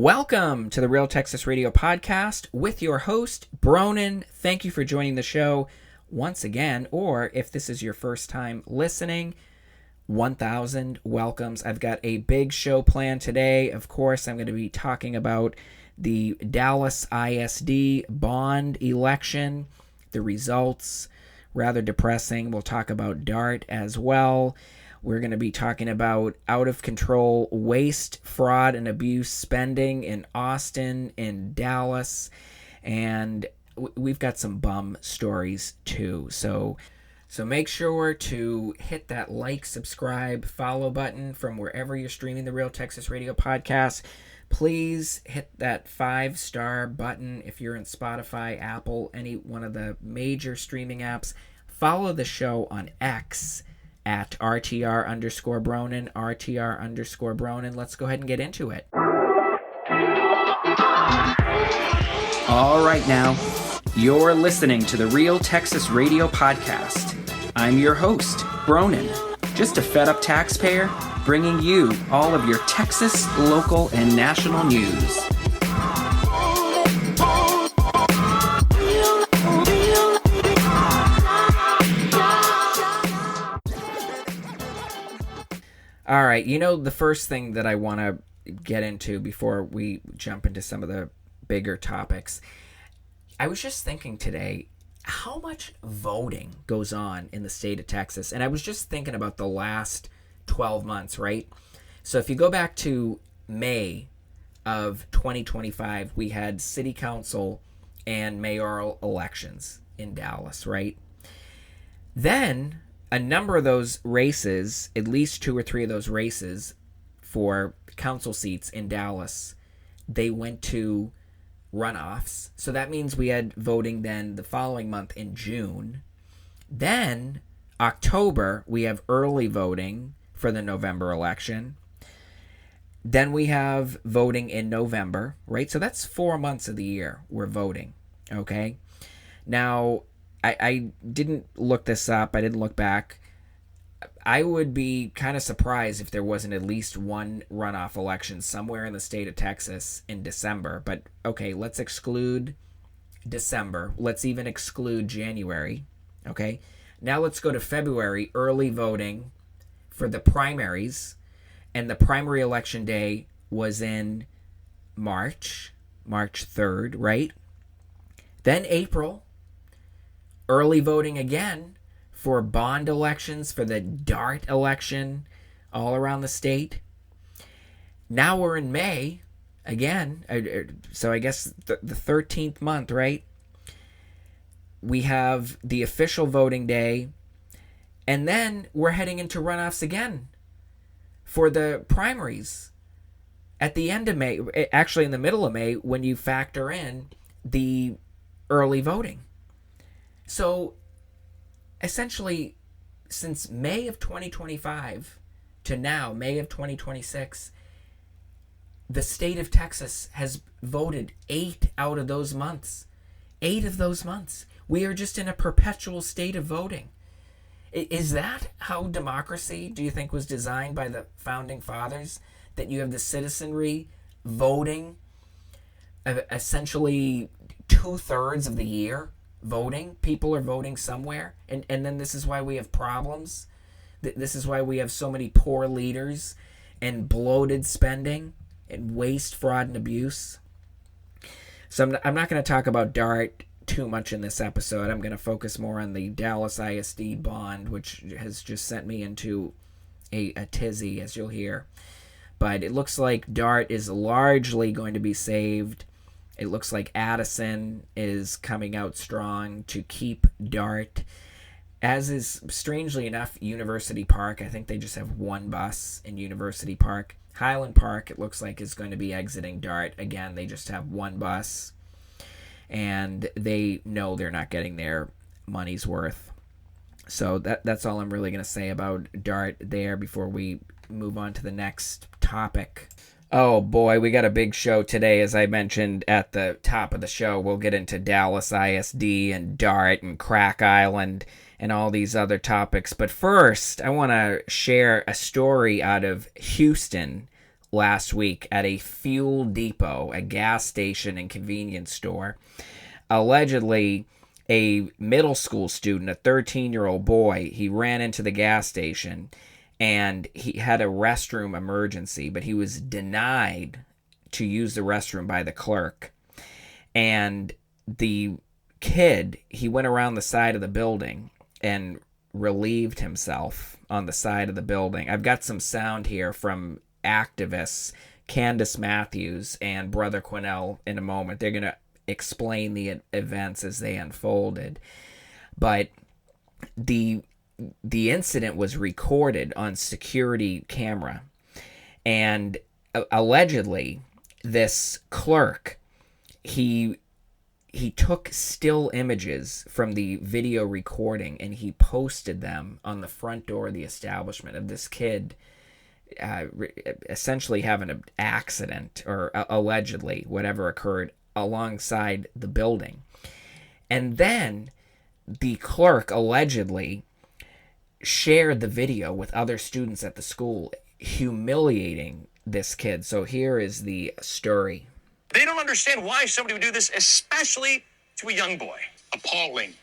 Welcome to the Real Texas Radio Podcast with your host, Bronin. Thank you for joining the show once again, or if this is your first time listening, 1,000 welcomes. I've got a big show planned today. Of course, I'm going to be talking about the Dallas ISD bond election, the results, rather depressing. We'll talk about DART as well. We're going to be talking about out-of-control waste, fraud, and abuse spending in Austin, in Dallas, and we've got some bum stories too. So make sure to hit that like, subscribe, follow button from wherever you're streaming the Real Texas Radio Podcast. Please hit that 5-star button if you're in Spotify, Apple, any one of the major streaming apps. Follow the show on X at RTR_Bronin, RTR_Bronin. Let's go ahead and get into it. All right, now, you're listening to the Real Texas Radio Podcast. I'm your host, Bronin, just a fed-up taxpayer bringing you all of your Texas, local, and national news. All right, the first thing that I want to get into before we jump into some of the bigger topics, I was just thinking today how much voting goes on in the state of Texas. And I was just thinking about the last 12 months, right? So if you go back to May of 2025, we had city council and mayoral elections in Dallas, right? Then a number of those races, at least 2 or 3 of those races for council seats in Dallas, they went to runoffs. So that means we had voting then the following month in June. Then October, we have early voting for the November election. Then we have voting in November, right? So that's 4 months of the year we're voting, okay? Now, I didn't look this up. I didn't look back. I would be kind of surprised if there wasn't at least one runoff election somewhere in the state of Texas in December. But, okay, let's exclude December. Let's even exclude January, okay? Now let's go to February, early voting for the primaries. And the primary election day was in March 3rd, right? Then April, early voting again for bond elections, for the DART election all around the state. Now we're in May again, so I guess the 13th month, right? We have the official voting day, and then we're heading into runoffs again for the primaries at the end of May, actually in the middle of May, when you factor in the early voting. So, essentially, since May of 2025 to now, May of 2026, the state of Texas has voted 8 out of those months. 8 of those months. We are just in a perpetual state of voting. Is that how democracy, do you think, was designed by the founding fathers? That you have the citizenry voting essentially 2/3 of the year? Voting, people are voting somewhere, and then this is why we have problems. This is why we have so many poor leaders and bloated spending and waste, fraud, and abuse. So I'm not going to talk about DART too much in this episode. I'm going to focus more on the Dallas ISD bond, which has just sent me into a tizzy, as you'll hear. But it looks like DART is largely going to be saved. It looks like Addison is coming out strong to keep DART, as is, strangely enough, University Park. I think they just have one bus in University Park. Highland Park, it looks like, is going to be exiting DART. Again, they just have one bus, and they know they're not getting their money's worth. So that's all I'm really going to say about DART there before we move on to the next topic. Oh boy, we got a big show today. As I mentioned at the top of the show, we'll get into Dallas ISD and DART and Crack Island and all these other topics. But first, I want to share a story out of Houston last week at a fuel depot, a gas station and convenience store. Allegedly, a middle school student, a 13-year-old boy, he ran into the gas station and he had a restroom emergency, but he was denied to use the restroom by the clerk. And the kid, he went around the side of the building and relieved himself on the side of the building. I've got some sound here from activists Candace Matthews and Brother Quinnell in a moment. They're going to explain the events as they unfolded. But the incident was recorded on security camera. And allegedly, this clerk, he took still images from the video recording and he posted them on the front door of the establishment of this kid essentially having an accident, or allegedly whatever occurred, alongside the building. And then the clerk allegedly shared the video with other students at the school, humiliating this kid. So here is the story. They don't understand why somebody would do this, especially to a young boy. Appalling,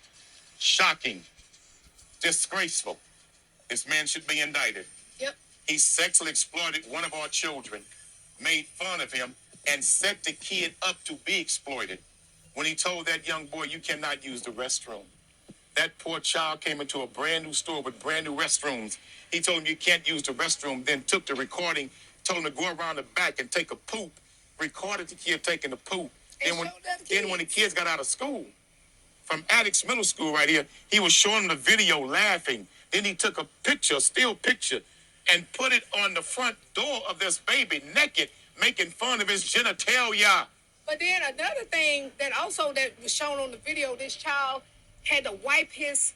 shocking, disgraceful. This man should be indicted. Yep. He sexually exploited one of our children, made fun of him, and set the kid up to be exploited when he told that young boy, you cannot use the restroom. That poor child came into a brand new store with brand new restrooms. He told him you can't use the restroom, then took the recording, told him to go around the back and take a poop, recorded the kid taking the poop. Then when the kids got out of school, from Addicts Middle School right here, he was showing the video laughing. Then he took a picture, a still picture, and put it on the front door of this baby naked, making fun of his genitalia. But then another thing that was shown on the video, this child had to wipe his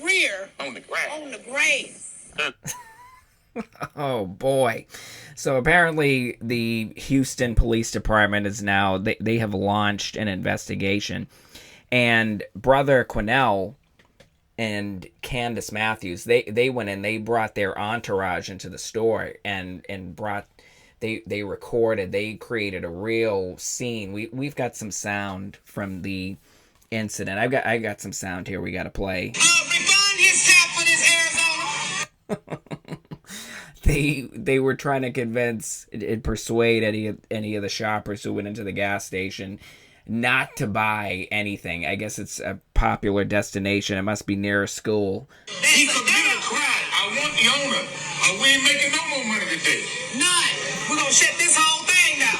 rear On the grass. on the grass. Oh boy. So apparently the Houston Police Department is now, they have launched an investigation, and Brother Quinnell and Candace Matthews, they went in, they brought their entourage into the store and they recorded, they created a real scene. We've got some sound from the incident. I got some sound here we got to play. They were trying to convince and persuade any of the shoppers who went into the gas station not to buy anything. I guess it's a popular destination. It must be near a school. He committed a crime. I want the owner. We ain't making no more money today. None. We're going to shut this whole thing down.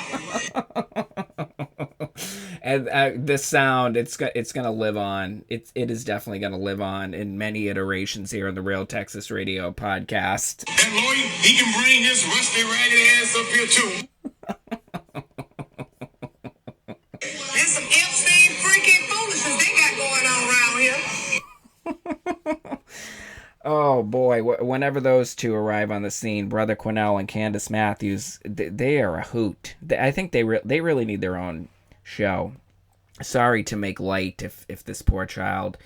And this sound, it's gonna live on. It is definitely gonna live on in many iterations here on the Real Texas Radio podcast. That lawyer, he can bring his rusty ragged ass up here too. There's some Epstein freaking foolishness they got going on around here. Oh boy, whenever those two arrive on the scene, Brother Quinnell and Candace Matthews, they are a hoot. I think they really need their own show. Sorry to make light if this poor child,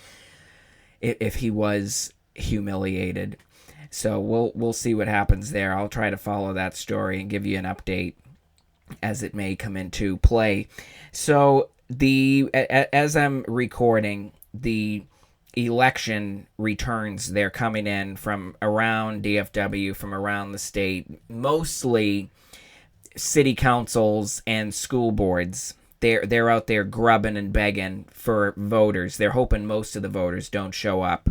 if he was humiliated. So we'll see what happens there. I'll try to follow that story and give you an update as it may come into play. So as I'm recording, the election returns, they're coming in from around DFW, from around the state, mostly city councils and school boards. They're out there grubbing and begging for voters. They're hoping most of the voters don't show up.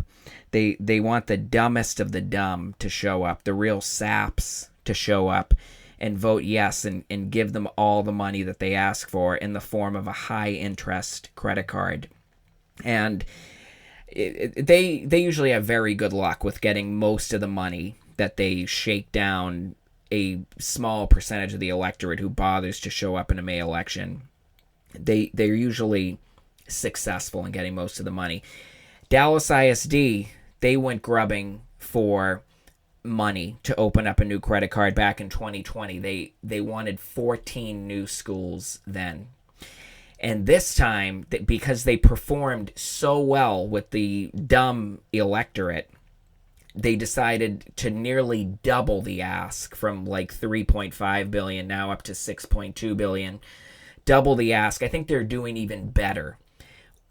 They want the dumbest of the dumb to show up, the real saps to show up and vote yes and give them all the money that they ask for in the form of a high-interest credit card. And they usually have very good luck with getting most of the money that they shake down a small percentage of the electorate who bothers to show up in a May election. They're usually successful in getting most of the money. Dallas ISD, they went grubbing for money to open up a new credit card back in 2020. They wanted 14 new schools then. And this time, because they performed so well with the dumb electorate, they decided to nearly double the ask from like 3.5 billion now up to 6.2 billion. Double the ask. I think they're doing even better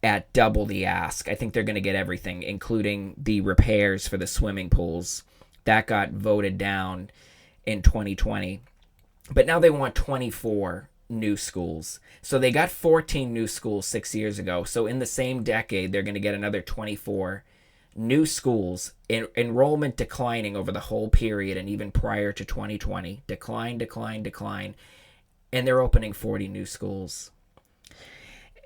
at double the ask. I think they're going to get everything, including the repairs for the swimming pools. That got voted down in 2020. But now they want 24 new schools. So they got 14 new schools 6 years ago. So in the same decade, they're going to get another 24 new schools. Enrollment declining over the whole period and even prior to 2020. Decline. And they're opening 40 new schools.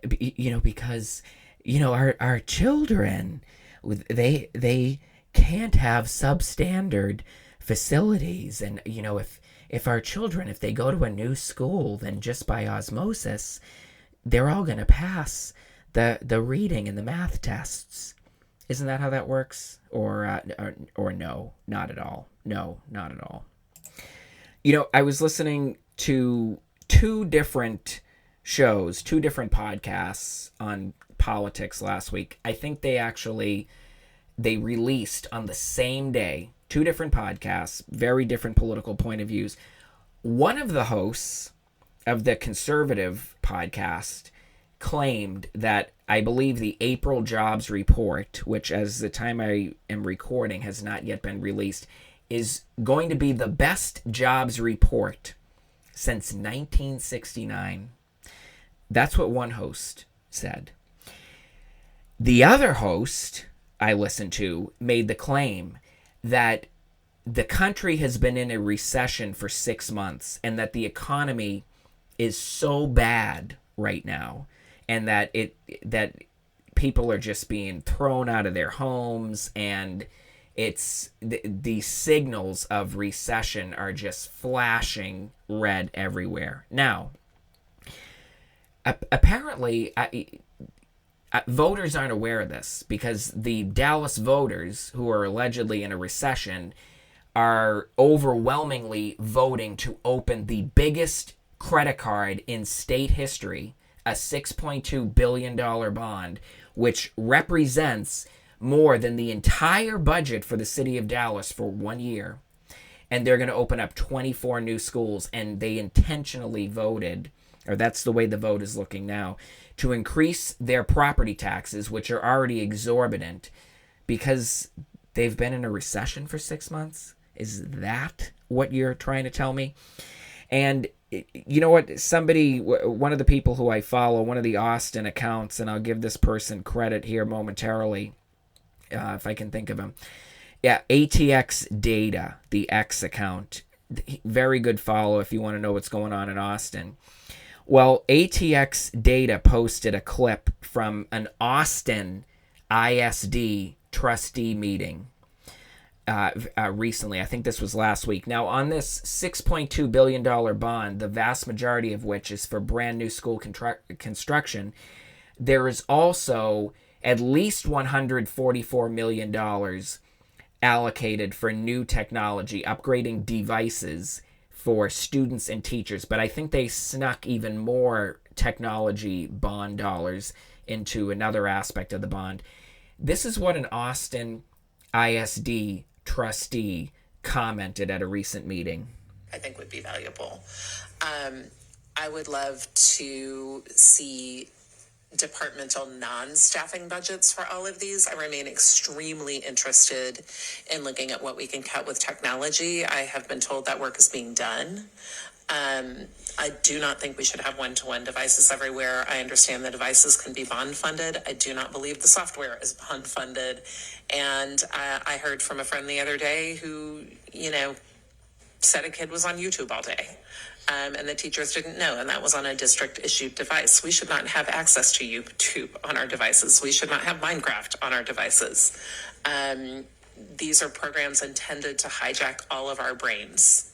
Because our children, they can't have substandard facilities, and if our children, if they go to a new school, then just by osmosis they're all going to pass the reading and the math tests. Isn't that how that works? Or no, not at all. No, not at all. I was listening to two different shows, two different podcasts on politics last week. I think they released on the same day, two different podcasts, very different political point of views. One of the hosts of the conservative podcast claimed that, I believe, the April jobs report, which as the time I am recording has not yet been released, is going to be the best jobs report since 1969. That's what one host said. The other host I listened to made the claim that the country has been in a recession for 6 months and that the economy is so bad right now, and that people are just being thrown out of their homes, and it's the signals of recession are just flashing red everywhere. Now, apparently, voters aren't aware of this, because the Dallas voters, who are allegedly in a recession, are overwhelmingly voting to open the biggest credit card in state history, a $6.2 billion bond, which represents more than the entire budget for the city of Dallas for 1 year. And they're going to open up 24 new schools, and they intentionally voted, or that's the way the vote is looking now, to increase their property taxes, which are already exorbitant, because they've been in a recession for 6 months. Is that what you're trying to tell me? And you know what? One of the people who I follow, one of the Austin accounts, and I'll give this person credit here momentarily, if I can think of him. Yeah, ATX Data, the X account. Very good follow if you want to know what's going on in Austin. Well, ATX Data posted a clip from an Austin ISD trustee meeting recently. I think this was last week. Now, on this $6.2 billion bond, the vast majority of which is for brand new school construction, there is also at least $144 million allocated for new technology, upgrading devices for students and teachers. But I think they snuck even more technology bond dollars into another aspect of the bond. This is what an Austin ISD trustee commented at a recent meeting. I think would be valuable. I would love to see departmental non-staffing budgets for all of these. I remain extremely interested in looking at what we can cut with technology. I have been told that work is being done. I do not think we should have one-to-one devices everywhere. I understand the devices can be bond funded. I do not believe the software is bond funded. And I heard from a friend the other day who, said a kid was on YouTube all day. And the teachers didn't know, and that was on a district-issued device. We should not have access to YouTube on our devices. We should not have Minecraft on our devices. These are programs intended to hijack all of our brains.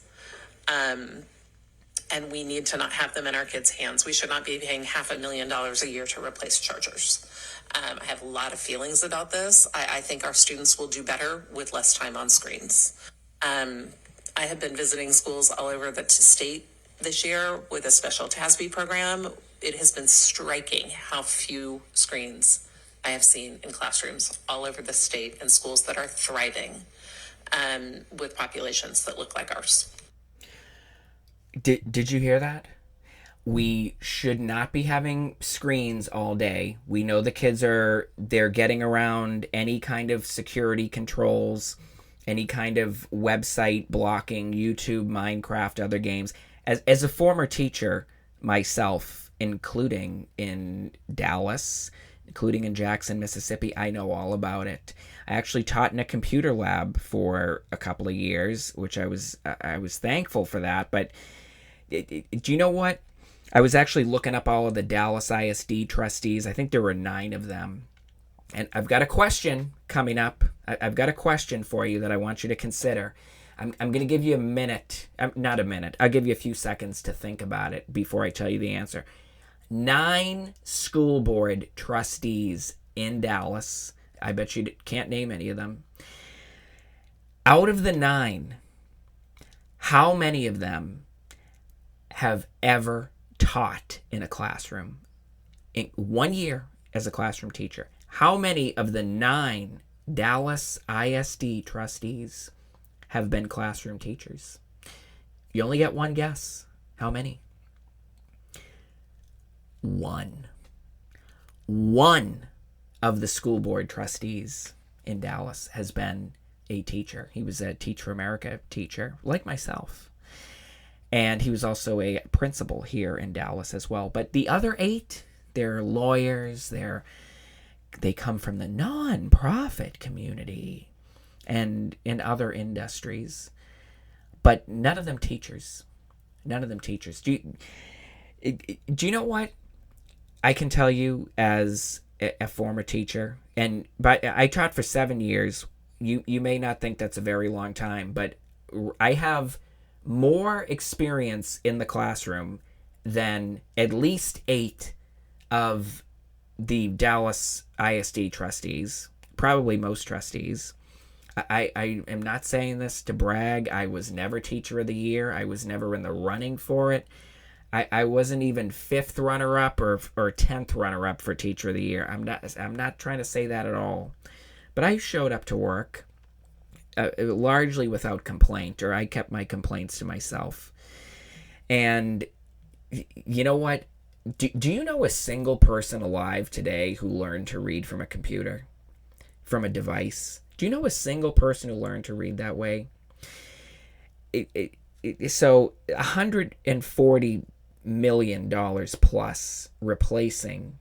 And we need to not have them in our kids' hands. We should not be paying $500,000 a year to replace chargers. I have a lot of feelings about this. I think our students will do better with less time on screens. I have been visiting schools all over the state this year with a special TASB program. It has been striking how few screens I have seen in classrooms all over the state and schools that are thriving. with populations that look like ours. Did you hear that? We should not be having screens all day. We know the kids they're getting around any kind of security controls, any kind of website blocking, YouTube, Minecraft, other games. As a former teacher myself, including in Dallas, including in Jackson, Mississippi, I know all about it. I actually taught in a computer lab for a couple of years, which I was thankful for that. But do you know what? I was actually looking up all of the Dallas ISD trustees. I think there were 9 of them. And I've got a question coming up. I've got a question for you that I want you to consider. I'm going to give you a minute. Not a minute. I'll give you a few seconds to think about it before I tell you the answer. 9 school board trustees in Dallas. I bet you can't name any of them. Out of the 9, how many of them have ever taught in a classroom in 1 year as a classroom teacher? How many of the 9 Dallas ISD trustees have been classroom teachers? You only get one guess. How many? 1. 1 of the school board trustees in Dallas has been a teacher. He was a Teach for America teacher, like myself. And he was also a principal here in Dallas as well. But the other 8, they're lawyers. They come from the nonprofit community and in other industries. But none of them teachers. None of them teachers. Do you know what? I can tell you as a former teacher, but I taught for 7 years. You may not think that's a very long time, but I have more experience in the classroom than at least 8 of the Dallas ISD trustees, probably most trustees. I am not saying this to brag. I was never teacher of the year. I was never in the running for it. I wasn't even 5th runner-up or 10th runner-up for teacher of the year. I'm not trying to say that at all. But I showed up to work largely without complaint, or I kept my complaints to myself. And you know what? Do you know a single person alive today who learned to read from a computer, from a device? Do you know a single person who learned to read that way? So $140 million plus replacing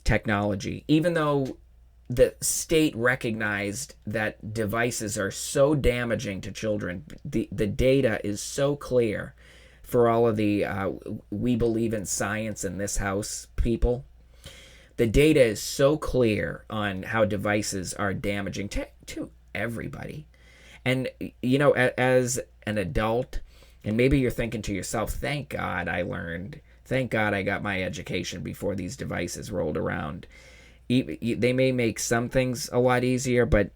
technology, even though the state recognized that devices are so damaging to children. The data is so clear for all of the we believe in science in this house people. The data is so clear on how devices are damaging to everybody. And, you know, as an adult, and maybe you're thinking to yourself, thank God I learned. Thank God I got my education before these devices rolled around. They may make some things a lot easier, but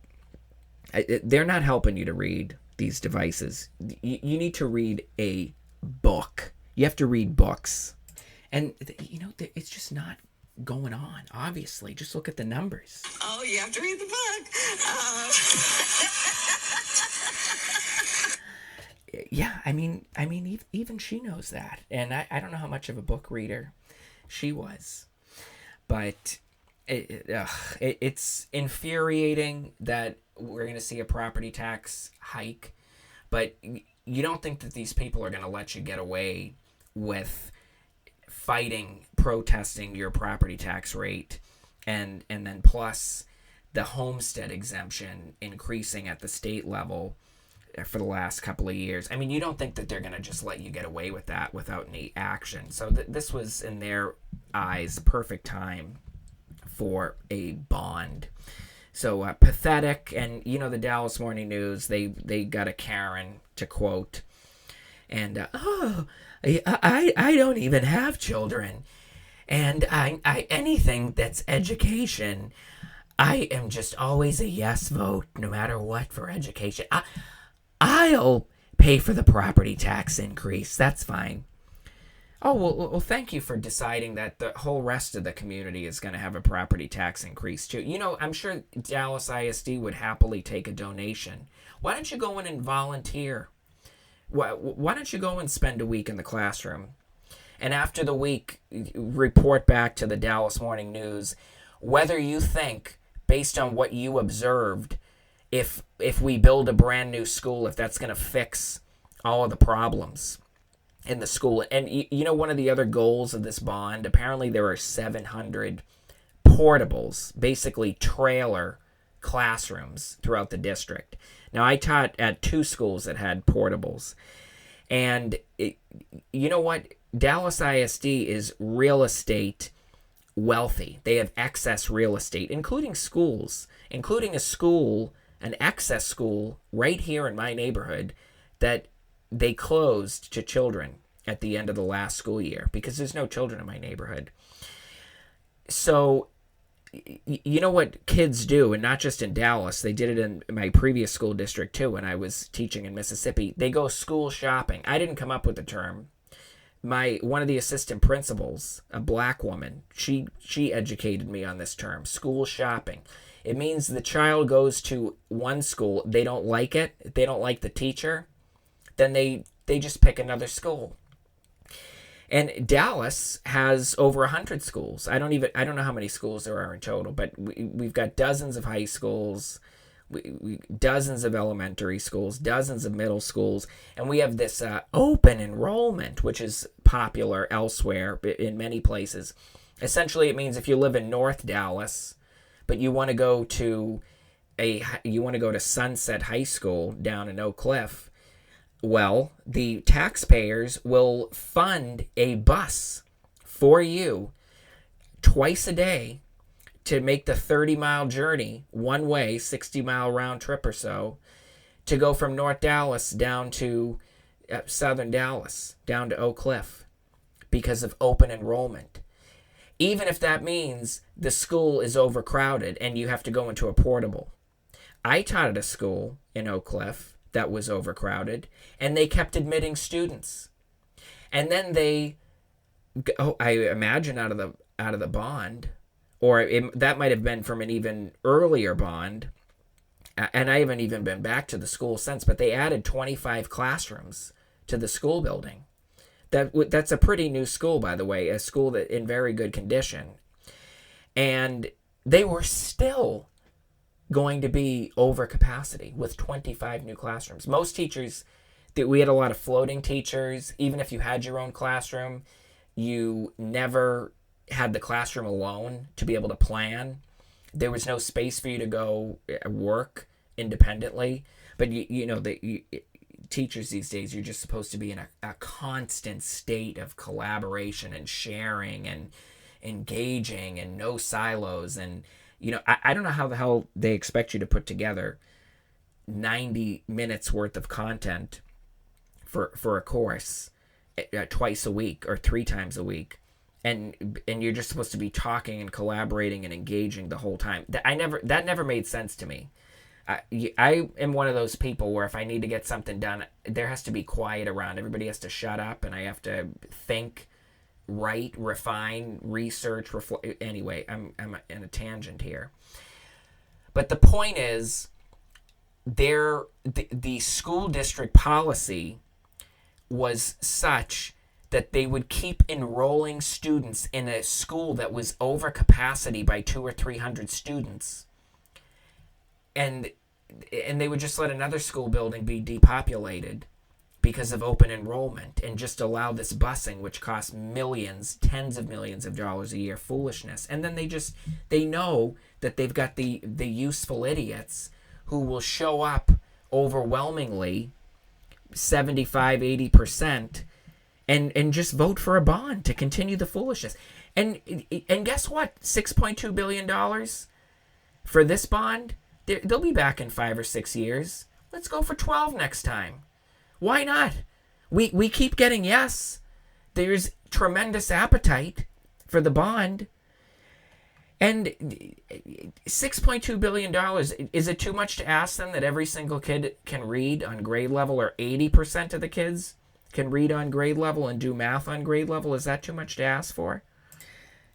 they're not helping you to read these devices. You need to read a book. You have to read books. And, you know, it's just not going on, obviously. Just look at the numbers. Oh, you have to read the book. Yeah, I mean, even she knows that. And I don't know how much of a book reader she was. But it's infuriating that we're going to see a property tax hike. But you don't think that these people are going to let you get away with protesting your property tax rate, and then plus the homestead exemption increasing at the state level for the last couple of years. I mean, you don't think that they're going to just let you get away with that without any action. So this was, in their eyes, perfect time for a bond. So pathetic. And, you know, the Dallas Morning News, they got a Karen to quote. And, I don't even have children. And I anything that's education, I am just always a yes vote, no matter what, for education. I'll pay for the property tax increase. That's fine. Oh, well, thank you for deciding that the whole rest of the community is going to have a property tax increase too. You know, I'm sure Dallas ISD would happily take a donation. Why don't you go in and volunteer? Why don't you go and spend a week in the classroom? And after the week, report back to the Dallas Morning News whether you think, based on what you observed, if we build a brand new school, if that's going to fix all of the problems in the school. And you know, one of the other goals of this bond, apparently there are 700 portables, basically trailer classrooms throughout the district. Now, I taught at 2 schools that had portables. And you know what? Dallas ISD is real estate wealthy. They have excess real estate, including schools, including a school, an excess school right here in my neighborhood that they closed to children at the end of the last school year because there's no children in my neighborhood. So, you know what kids do, and not just in Dallas, they did it in my previous school district too when I was teaching in Mississippi. They go school shopping. I didn't come up with the term. One of the assistant principals, a black woman, she educated me on this term, school shopping. It means the child goes to one school, they don't like it, they don't like the teacher, then they just pick another school. And Dallas has over 100 schools. I don't know how many schools there are in total, but we've got dozens of high schools, dozens of elementary schools, dozens of middle schools, and we have this open enrollment, which is popular elsewhere in many places. Essentially, it means if you live in North Dallas, but you want to go to Sunset High School down in Oak Cliff, well, the taxpayers will fund a bus for you twice a day to make the 30-mile journey one way, 60-mile round trip or so, to go from North Dallas down to Southern Dallas, down to Oak Cliff, because of open enrollment. Even if that means the school is overcrowded and you have to go into a portable. I taught at a school in Oak Cliff that was overcrowded, and they kept admitting students. And then I imagine out of the bond, or that might have been from an even earlier bond, and I haven't even been back to the school since, but they added 25 classrooms to the school building. That's a pretty new school, by the way, a school that in very good condition. And they were still going to be over capacity with 25 new classrooms. Most teachers, we had a lot of floating teachers. Even if you had your own classroom, you never had the classroom alone to be able to plan. There was no space for you to go work independently. But teachers these days, you're just supposed to be in a constant state of collaboration and sharing and engaging and no silos. And I don't know how the hell they expect you to put together 90 minutes worth of content for a course twice a week or 3 times a week. And you're just supposed to be talking and collaborating and engaging the whole time. That never made sense to me. I am one of those people where if I need to get something done, there has to be quiet around. Everybody has to shut up, and I have to think, write, refine, research, reflect. Anyway, I'm in a tangent here. But the point is, the school district policy was such that they would keep enrolling students in a school that was over capacity by 200 or 300 students. And they would just let another school building be depopulated because of open enrollment and just allow this busing, which costs millions, tens of millions of dollars a year, foolishness. And then they know that they've got the useful idiots who will show up overwhelmingly, 75, 80%, and just vote for a bond to continue the foolishness. And guess what? $6.2 billion for this bond, they'll be back in 5 or 6 years. Let's go for 12 next time. Why not? We keep getting yes. There's tremendous appetite for the bond. And $6.2 billion, is it too much to ask them that every single kid can read on grade level, or 80% of the kids can read on grade level and do math on grade level. Is that too much to ask for?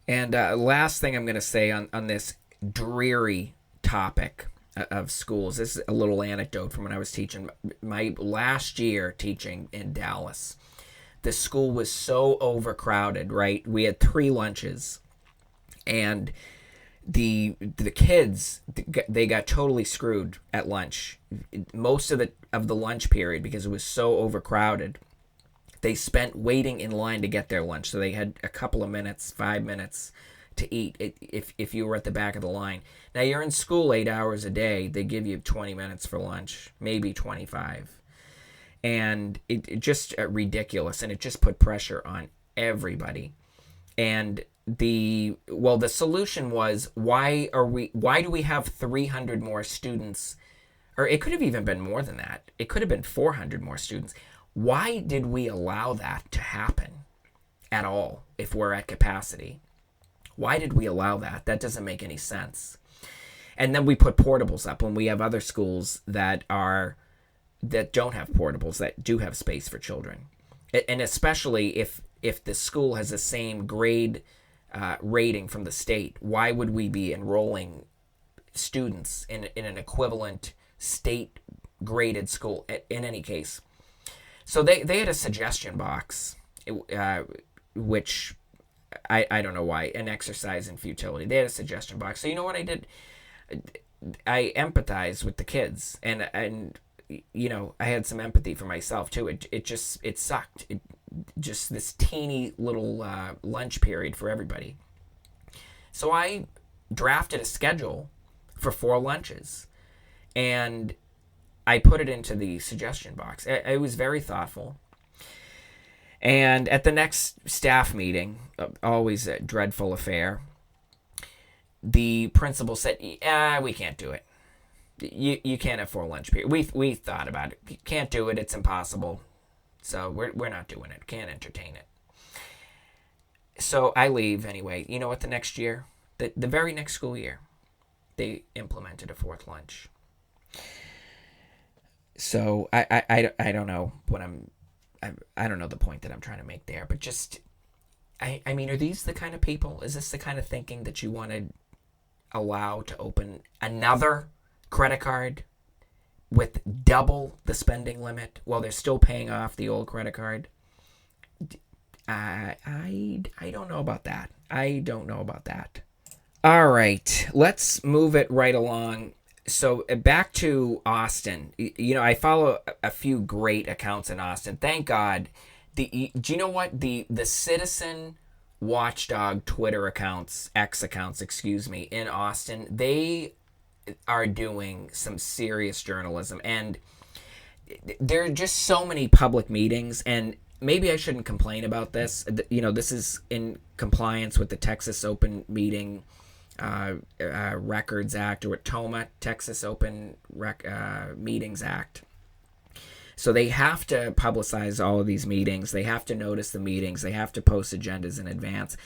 And last thing I'm going to say on this dreary topic of schools. This is a little anecdote from when I was teaching. My last year teaching in Dallas, the school was so overcrowded, right? We had 3 lunches, and the kids, they got totally screwed at lunch. Most of the lunch period, because it was so overcrowded, they spent waiting in line to get their lunch. So they had a couple of minutes, 5 minutes to eat if you were at the back of the line. Now, you're in school 8 hours a day. They give you 20 minutes for lunch, maybe 25. And it just ridiculous, and it just put pressure on everybody. And the solution was, why do we have 300 more students? Or it could have even been more than that. It could have been 400 more students. Why did we allow that to happen at all if we're at capacity? Why did we allow that? That doesn't make any sense. And then we put portables up when we have other schools that don't have portables, that do have space for children. And especially if the school has the same grade rating from the state, why would we be enrolling students in an equivalent state graded school in any case? So they had a suggestion box, which I don't know why, an exercise in futility. They had a suggestion box. So you know what I did? I empathized with the kids, and I had some empathy for myself too. It sucked. Just this teeny little lunch period for everybody. So I drafted a schedule for 4 lunches, and I put it into the suggestion box. I was very thoughtful. And at the next staff meeting, always a dreadful affair, the principal said, we can't do it. You can't have 4 lunch periods. We thought about it. You can't do it. It's impossible. So we're not doing it. Can't entertain it. So I leave anyway. You know what? The next year, the very next school year, they implemented a 4th lunch. So I don't know what I don't know the point that I'm trying to make there, but just I mean, are these the kind of people? Is this the kind of thinking that you want to allow to open another credit card with double the spending limit while they're still paying off the old credit card? I don't know about that. I don't know about that. All right, let's move it right along. So back to Austin. I follow a few great accounts in Austin. Thank God. Do you know what? The citizen watchdog Twitter accounts, X accounts, in Austin, they are doing some serious journalism. And there are just so many public meetings, and maybe I shouldn't complain about this. This is in compliance with the Texas Open Meeting Records Act, or TOMA, Texas Open Meetings Act. So they have to publicize all of these meetings. They have to notice the meetings. They have to post agendas in advance.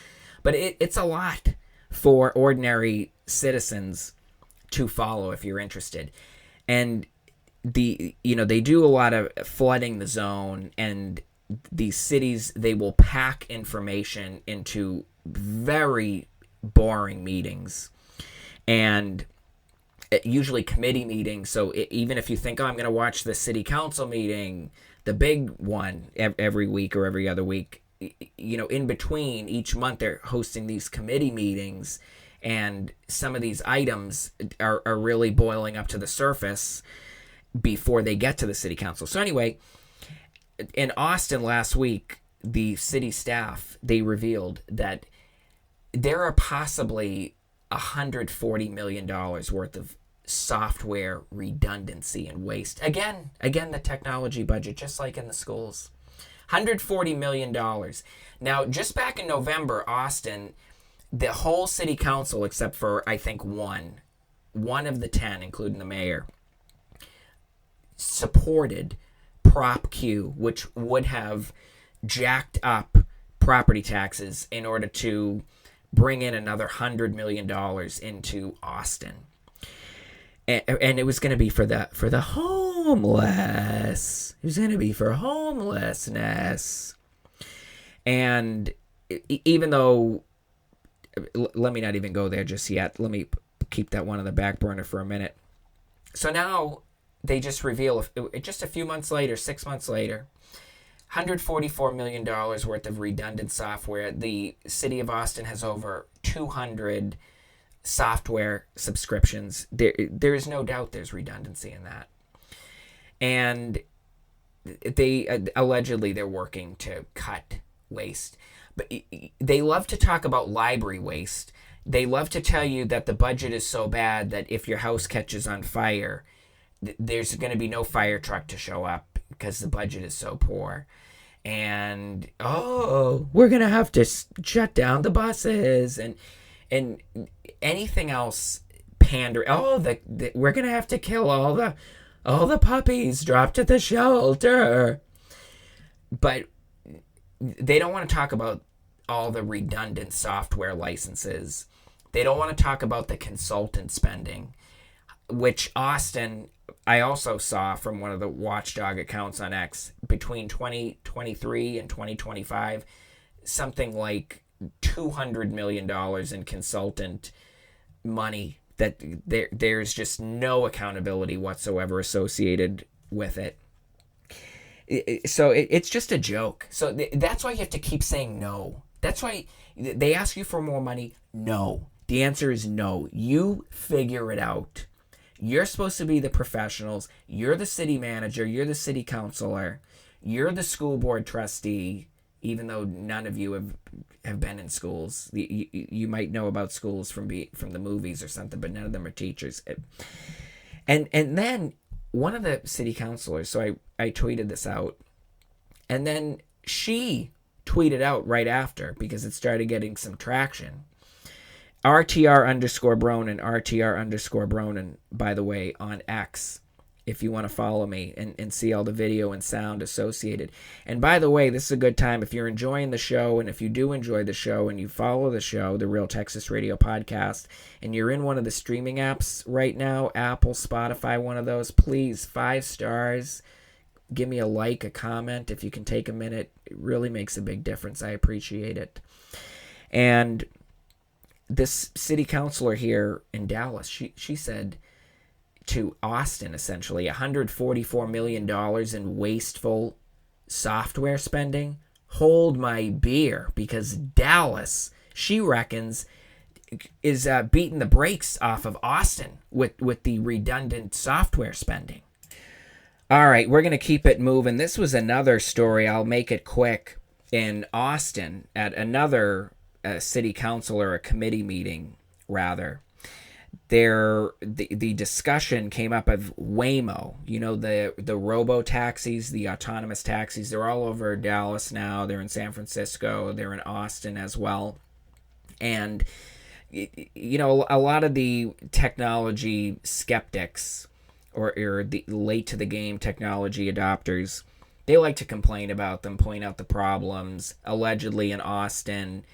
But it's a lot for ordinary citizens to follow if you're interested. And they do a lot of flooding the zone, and these cities, they will pack information into very boring meetings, and usually committee meetings. So even if you think, I'm going to watch the city council meeting, the big one every week or every other week, in between each month, they're hosting these committee meetings, and some of these items are really boiling up to the surface before they get to the city council. So anyway, in Austin last week, the city staff, they revealed that there are possibly $140 million worth of software redundancy and waste. Again, the technology budget, just like in the schools. $140 million. Now, just back in November, Austin, the whole city council, except for, I think, one of the 10, including the mayor, supported Prop Q, which would have jacked up property taxes in order to bring in another $100 million into Austin. And it was going to be for the homeless. It was going to be for homelessness. And even though, let me not even go there just yet. Let me keep that one on the back burner for a minute. So now they just reveal, just a few months later, 6 months later, $144 million worth of redundant software. The city of Austin has over 200 software subscriptions. There is no doubt there's redundancy in that. And they allegedly they're working to cut waste. But they love to talk about library waste. They love to tell you that the budget is so bad that if your house catches on fire, there's going to be no fire truck to show up because the budget is so poor. And, we're going to have to shut down the buses and anything else pander. We're going to have to kill all the puppies dropped at the shelter. But they don't want to talk about all the redundant software licenses. They don't want to talk about the consultant spending, which Austin, I also saw from one of the watchdog accounts on X, between 2023 and 2025, something like $200 million in consultant money that there's just no accountability whatsoever associated with it. So it's just a joke. So that's why you have to keep saying no. That's why they ask you for more money. No. The answer is no. You figure it out. You're supposed to be the professionals. You're the city manager. You're the city councilor. You're the school board trustee, even though none of you have been in schools. You might know about schools from the movies or something, but none of them are teachers. And then one of the city councilors, so I tweeted this out, and then she tweeted out right after because it started getting some traction. RTR_Bronin, by the way, on X, if you want to follow me and see all the video and sound associated. And by the way, this is a good time if you're enjoying the show, and if you do enjoy the show and you follow the show, the Real Texas Radio Podcast, and you're in one of the streaming apps right now, Apple, Spotify, one of those, please, 5 stars. Give me a like, a comment. If you can take a minute, it really makes a big difference. I appreciate it. And this city councilor here in Dallas, she said to Austin, essentially, $144 million in wasteful software spending. Hold my beer, because Dallas, she reckons, is beating the brakes off of Austin with the redundant software spending. All right, we're going to keep it moving. This was another story, I'll make it quick, in Austin at another city council, or a committee meeting, rather. The discussion came up of Waymo, the robo-taxis, the autonomous taxis. They're all over Dallas now. They're in San Francisco. They're in Austin as well. And, a lot of the technology skeptics or the late-to-the-game technology adopters, they like to complain about them, point out the problems. Allegedly in Austin,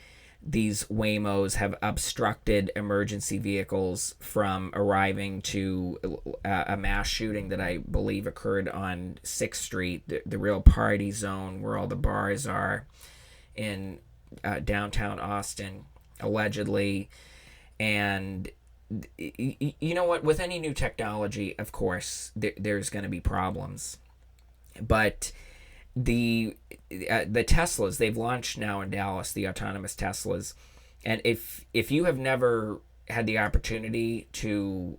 these Waymos have obstructed emergency vehicles from arriving to a mass shooting that I believe occurred on 6th Street, the real party zone where all the bars are in downtown Austin, allegedly. And you know what? With any new technology, of course, there's going to be problems. But the Teslas, they've launched now in Dallas, the autonomous Teslas. And if you have never had the opportunity to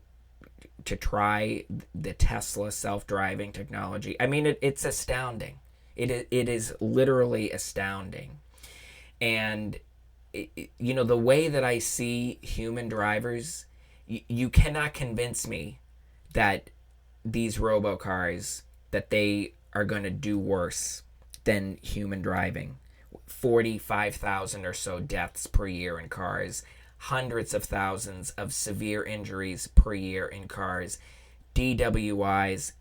try the Tesla self-driving technology, I mean, it's astounding. It is literally astounding. And the way that I see human drivers, you cannot convince me that these robocars, that they are going to do worse than human driving. 45,000 or so deaths per year in cars, hundreds of thousands of severe injuries per year in cars, DWIs.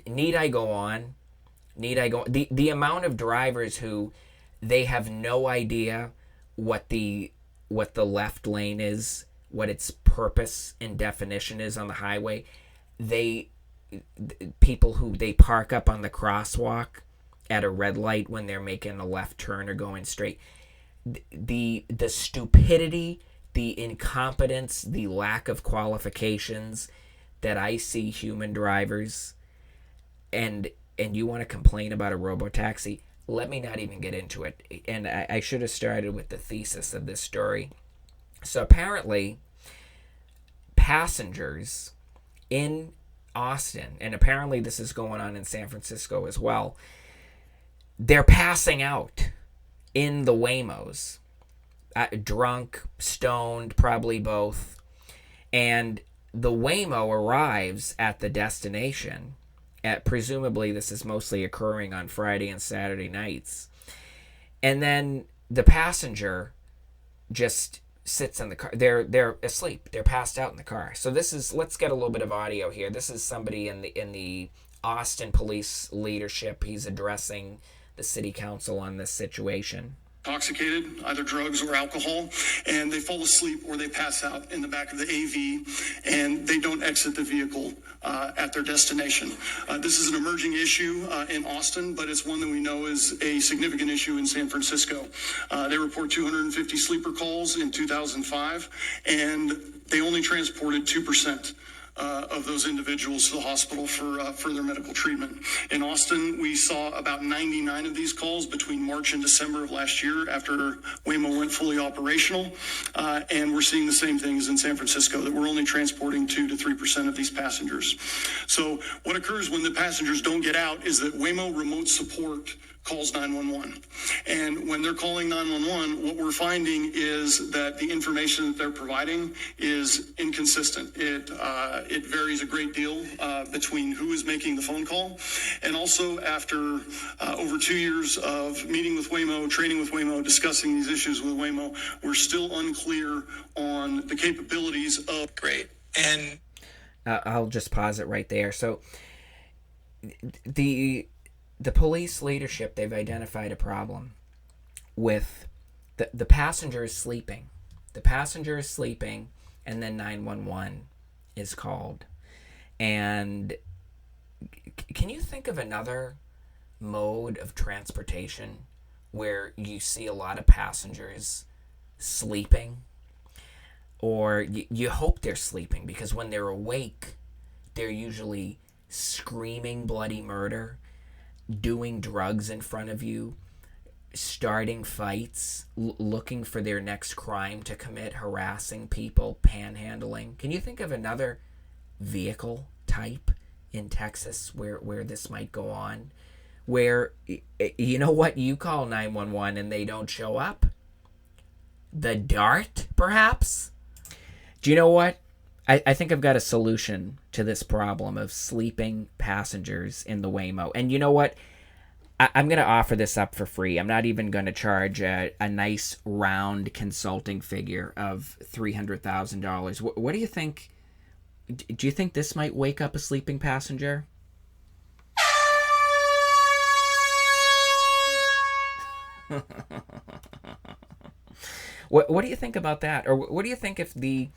Need I go on? The amount of drivers who they have no idea what the left lane is, what its purpose and definition is on the highway. They people who they park up on the crosswalk at a red light when they're making a left turn or going straight. The stupidity, the incompetence, the lack of qualifications that I see human drivers, and you want to complain about a robotaxi, let me not even get into it. And I should have started with the thesis of this story. So apparently, passengers in Austin, and apparently this is going on in San Francisco as well, they're passing out in the Waymos. Drunk, stoned, probably both. And the Waymo arrives at the destination. Presumably this is mostly occurring on Friday and Saturday nights. And then the passenger just sits in the car. They're asleep. They're passed out in the car. So this is, let's get a little bit of audio here. This is somebody in the Austin police leadership. He's addressing the city council on this situation. Intoxicated, either drugs or alcohol, and they fall asleep or they pass out in the back of the AV, and they don't exit the vehicle at their destination. This is an emerging issue in Austin, but it's one that we know is a significant issue in San Francisco. They report 250 sleeper calls in 2005, and they only transported 2% of those individuals to the hospital for further medical treatment. In Austin, we saw about 99 of these calls between March and December of last year after Waymo went fully operational. And we're seeing the same things in San Francisco, that we're only transporting 2 to 3% of these passengers. So what occurs when the passengers don't get out is that Waymo remote support calls 911. And when they're calling 911, what we're finding is that the information that they're providing is inconsistent. It varies a great deal between who is making the phone call. And also after over 2 years of meeting with Waymo, training with Waymo, discussing these issues with Waymo, we're still unclear on the capabilities of... Great. And I'll just pause it right there. So the police leadership, they've identified a problem with the passenger is sleeping. The passenger is sleeping, and then 911 is called. And can you think of another mode of transportation where you see a lot of passengers sleeping? Or you hope they're sleeping, because when they're awake, they're usually screaming bloody murder, doing drugs in front of you, starting fights, looking for their next crime to commit, harassing people, panhandling. Can you think of another vehicle type in Texas where this might go on? Where, you know what, you call 911 and they don't show up? The Dart, perhaps? Do you know what? I think I've got a solution to this problem of sleeping passengers in the Waymo. And you know what? I'm going to offer this up for free. I'm not even going to charge a nice round consulting figure of $300,000. What do you think? Do you think this might wake up a sleeping passenger? What do you think about that? Or what do you think if the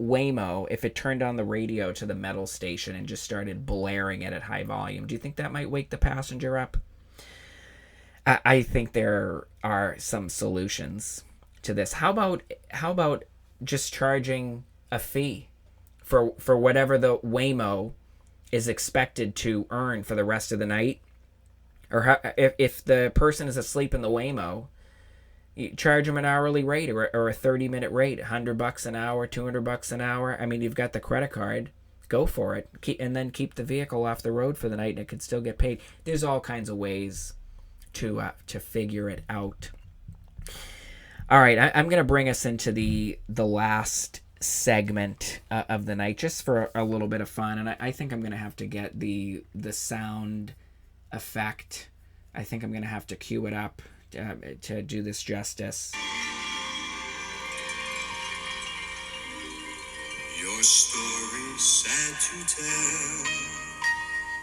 Waymo, if it turned on the radio to the metal station and just started blaring it at high volume, do you think that might wake the passenger up? I think there are some solutions to this. How about just charging a fee for whatever the Waymo is expected to earn for the rest of the night? Or if the person is asleep in the Waymo, you charge them an hourly rate or a 30-minute rate, $100 an hour, $200 an hour. I mean, you've got the credit card. Go for it. And then keep the vehicle off the road for the night, and it could still get paid. There's all kinds of ways to figure it out. All right, I'm going to bring us into the last segment of the night, just for a little bit of fun. And I think I'm going to have to get the sound effect. I think I'm going to have to cue it up to do this justice. Your story's sad to tell,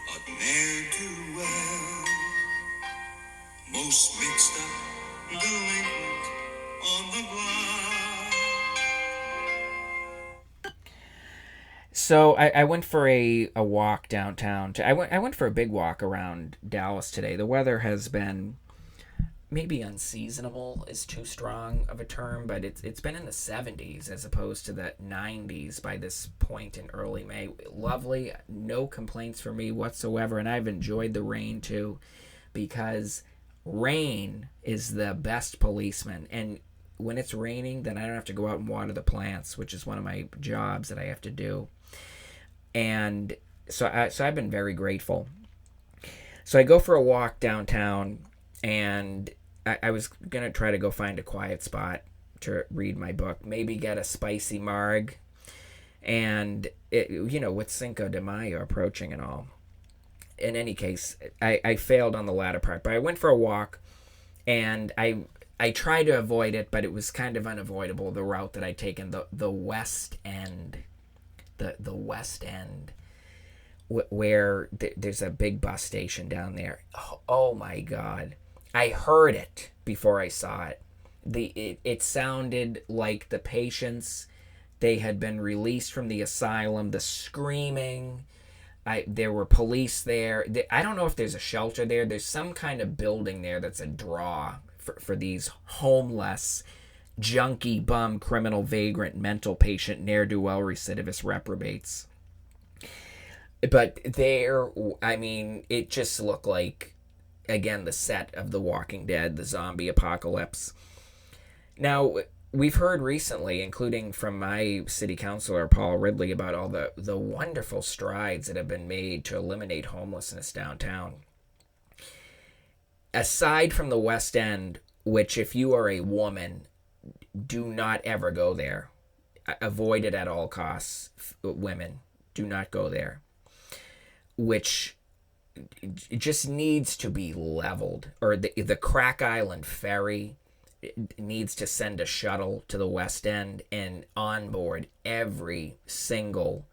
but ne'er do well. Most mixed up, delinquent on the block. So I went for a walk downtown. I went for a big walk around Dallas today. The weather has been maybe unseasonable is too strong of a term, but it's been in the 70s as opposed to the 90s by this point in early May. Lovely, no complaints for me whatsoever, and I've enjoyed the rain too, because rain is the best policeman. And when it's raining, then I don't have to go out and water the plants, which is one of my jobs that I have to do. And so I've been very grateful. So I go for a walk downtown, and I was going to try to go find a quiet spot to read my book, maybe get a spicy marg. And, with Cinco de Mayo approaching and all. In any case, I failed on the latter part. But I went for a walk, and I tried to avoid it, but it was kind of unavoidable, the route that I'd taken, the West End. The West End, where there's a big bus station down there. Oh my God. I heard it before I saw it. It sounded like the patients, they had been released from the asylum, the screaming. There were police there. I don't know if there's a shelter there. There's some kind of building there that's a draw for these homeless, junkie, bum, criminal, vagrant, mental patient, ne'er-do-well, recidivist reprobates. But there, it just looked like, again, the set of The Walking Dead, the zombie apocalypse. Now, we've heard recently, including from my city councilor, Paul Ridley, about all the wonderful strides that have been made to eliminate homelessness downtown. Aside from the West End, which if you are a woman, do not ever go there. Avoid it at all costs. Women, do not go there. Which just needs to be leveled. Or the Crack Island Ferry needs to send a shuttle to the West End and onboard every single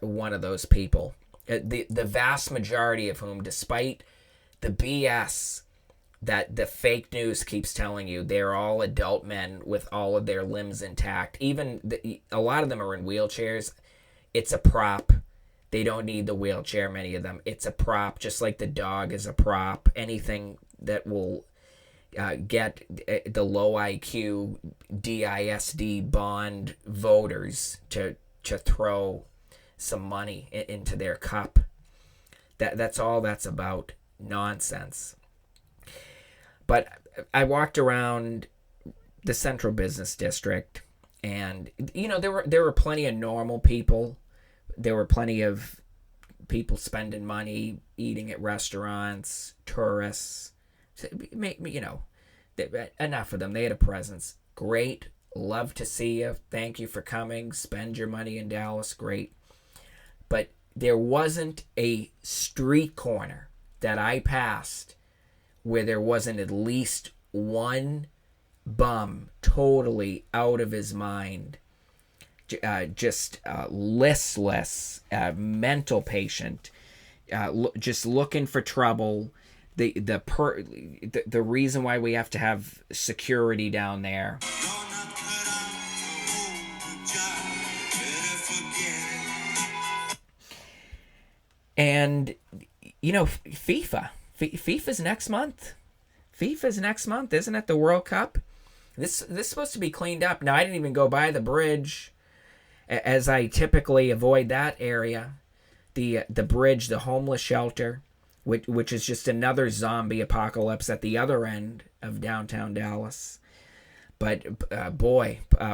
one of those people. The vast majority of whom, despite the BS that the fake news keeps telling you, they're all adult men with all of their limbs intact. Even a lot of them are in wheelchairs. It's a prop. They don't need the wheelchair, many of them. It's a prop, just like the dog is a prop. Anything that will get the low IQ DISD bond voters to throw some money into their cup. That's all that's about. Nonsense. But I walked around the Central Business District, and there were plenty of normal people. There were plenty of people spending money, eating at restaurants, tourists. Enough of them. They had a presence. Great. Love to see you. Thank you for coming. Spend your money in Dallas. Great. But there wasn't a street corner that I passed where there wasn't at least one bum totally out of his mind, just listless, mental patient, just looking for trouble. The reason why we have to have security down there. And FIFA's next month. FIFA's next month, isn't it? The World Cup. This is supposed to be cleaned up. Now, I didn't even go by the bridge, as I typically avoid that area. The bridge, the homeless shelter, which is just another zombie apocalypse at the other end of downtown Dallas. But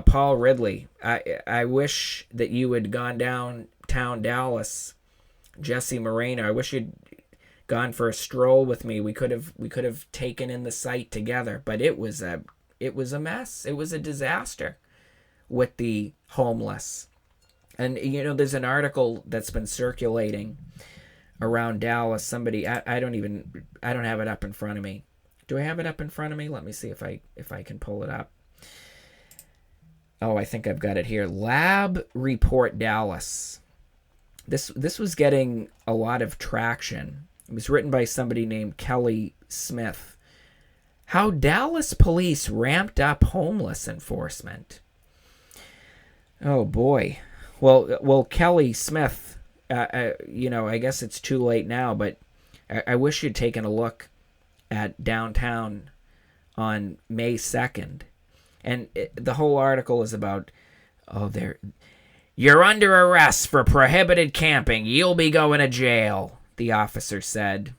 Paul Ridley, I wish that you had gone downtown Dallas. Jesse Moreno, I wish you'd gone for a stroll with me. We could have taken in the site together. But it was a mess. It was a disaster with the homeless. And there's an article that's been circulating around Dallas. Somebody, I don't have it up in front of me. Do I have it up in front of me? Let me see if I can pull it up. Oh, I think I've got it here. Lab Report Dallas. This was getting a lot of traction. It was written by somebody named Kelly Smith. How Dallas police ramped up homeless enforcement. Oh boy. Well, Kelly Smith, I guess it's too late now, but I wish you'd taken a look at downtown on May 2nd. And the whole article is about, you're under arrest for prohibited camping. You'll be going to jail, the officer said.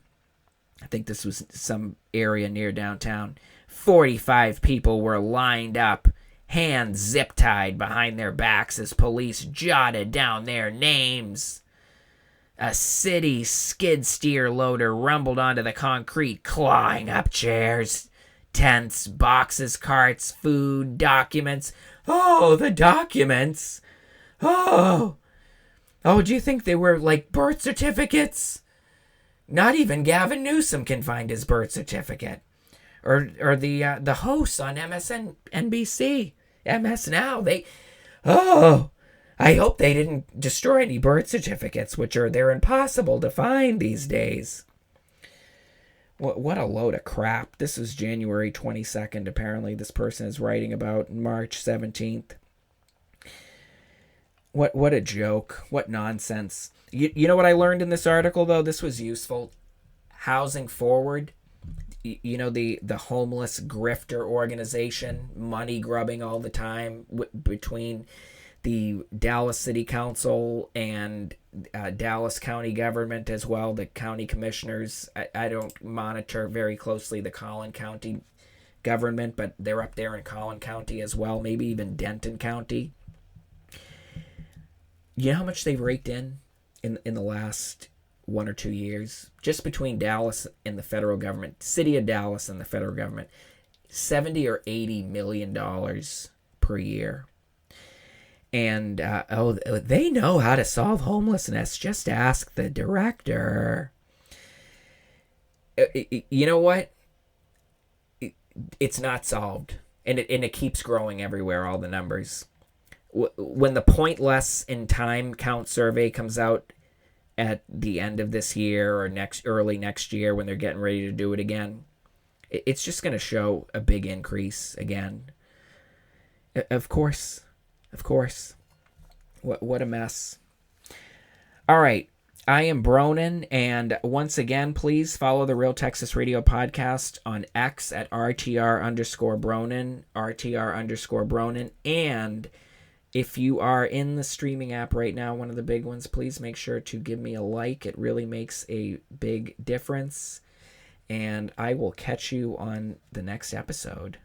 I think this was some area near downtown. 45 people were lined up, hands zip-tied behind their backs as police jotted down their names. A city skid steer loader rumbled onto the concrete, clawing up chairs, tents, boxes, carts, food, documents. Oh, the documents! Oh, do you think they were like birth certificates? Not even Gavin Newsom can find his birth certificate. Or the hosts on MSNBC, MS Now, I hope they didn't destroy any birth certificates, they're impossible to find these days. What a load of crap. This is January 22nd, apparently. This person is writing about March 17th. What a joke. What nonsense. You know what I learned in this article, though? This was useful. Housing Forward. The homeless grifter organization, money grubbing all the time between the Dallas City Council and Dallas County government as well, the county commissioners. I don't monitor very closely the Collin County government, but they're up there in Collin County as well, maybe even Denton County. You know how much they've raked in the last 1 or 2 years? Just between Dallas and the federal government, city of Dallas and the federal government, $70 or $80 million per year. And, they know how to solve homelessness. Just ask the director. You know what? It's not solved. And it keeps growing everywhere, all the numbers. When the Pointless in Time Count survey comes out at the end of this year or early next year, when they're getting ready to do it again, it's just going to show a big increase again. Of course. What a mess. All right. I am Bronin, and once again, please follow the Real Texas Radio podcast on X at RTR_Bronin, RTR_Bronin, and if you are in the streaming app right now, one of the big ones, please make sure to give me a like. It really makes a big difference, and I will catch you on the next episode.